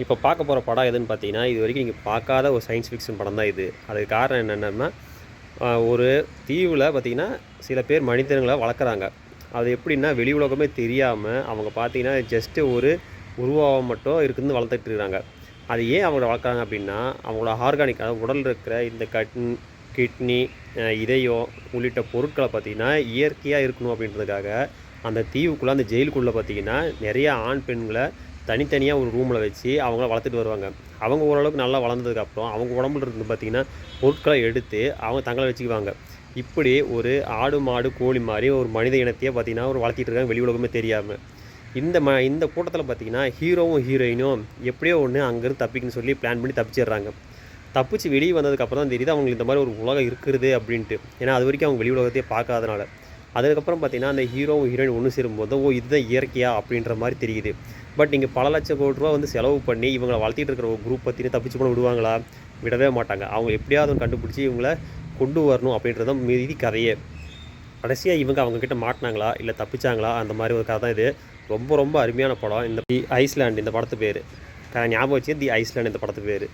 இப்போ பார்க்க போகிற படம் எதுன்னு பார்த்தீங்கன்னா, இது வரைக்கும் நீங்கள் பார்க்காத ஒரு சயின்ஸ் ஃபிக்ஷன் படம் தான் இது. அதுக்கு காரணம் என்னென்னன்னா, ஒரு தீவுல பார்த்தீங்கன்னா, சில பேர் மனிதர்கள வளர்க்குறாங்க. அது எப்படின்னா, வெளி உலகமே தெரியாம அவங்க பார்த்தீங்கன்னா, ஜஸ்ட்டு ஒரு உருவம் மட்டும் இருக்குன்னு வளர்த்துட்டு இருக்காங்க. அது ஏன் அவங்கள வளர்க்குறாங்க அப்படின்னா, அவங்களோட ஆர்கானிக் அதாவது உடல்ல இருக்கிற இந்த கிட்னி, இதயம் உள்ளிட்ட பொருட்கள பார்த்தீங்கன்னா, இயற்கையா இருக்கணும் அப்படின்றதுக்காக, அந்த தீவுக்குள்ள அந்த ஜெயிலுக்குள்ள பார்த்தீங்கன்னா, நெறைய ஆண், பெண்கள தனித்தனியா ஒரு ரூம்ல வச்சு அவங்கள வளர்த்துட்டு வருவாங்க. அவங்க ஓரளவுக்கு நல்லா வளர்ந்ததுக்கப்புறம், அவங்க உடம்புல இருந்து பார்த்தீங்கன்னா, பொருட்கள எடுத்து அவங்க தங்கள வச்சுக்குவாங்க. இப்படி ஒரு ஆடு, மாடு, கோழி மாரி ஒரு மனித இனத்தையே பார்த்தீங்கன்னா, ஒரு வளர்த்திட்டு இருக்காங்க வெளி உலகமே தெரியாம. இந்த கூட்டத்தில பார்த்தீங்கன்னா, ஹீரோவும், ஹீரோயினும் எப்படியோ ஒண்ணு அங்கருந்து தப்பிக்கணும்னு சொல்லி பிளான் பண்ணி தப்பிச்சிடுறாங்க. தப்பிச்சு வெளிய வந்ததுக்கப்புறம் தான் தெரியுது, அவங்களுக்கு இந்த மாரி ஒரு உலகம் இருக்கிறது அப்படின்ட்டு. ஏன்னா, அதுவரைக்கும் அவங்க வெளி உலகத்தையே பார்க்காதனால. அதுக்கப்புறம் பார்த்தீங்கன்னா, அந்த ஹீரோவும், ஹீரோயின் ஒண்ணு சேரும்போது, ஓ! இதுதான் இயற்கையா அப்படின்ற மாரி தெரியுது. பட் நீங்க பல லட்சம் கோடி ரூபா வந்து செலவு பண்ணி, இவங்கள வளர்த்திட்டு இருக்கிற ஒரு குரூப் பார்த்தீங்கன்னா, தப்பிச்சு கூட விடுவாங்களா? விடவே மாட்டாங்க. அவங்க எப்படியாவது ஒண்ணு கண்டுபிடிச்சு இவங்கள கொண்டு வரணும் அப்படின்றது தான் மீதி கதையே. கடைசியா இவங்க அவங்க கிட்ட மாட்டுனாங்களா? இல்ல தப்பிச்சாங்களா? அந்த மாரி ஒரு கதை தான் இது. ரொம்ப ரொம்ப அருமையான படம். தி ஐஸ்லேண்ட் இந்த படத்து பேரு. ஞாபகம் வச்சுங்க தி ஐஸ்லேண்ட் இந்த படத்து பேரு.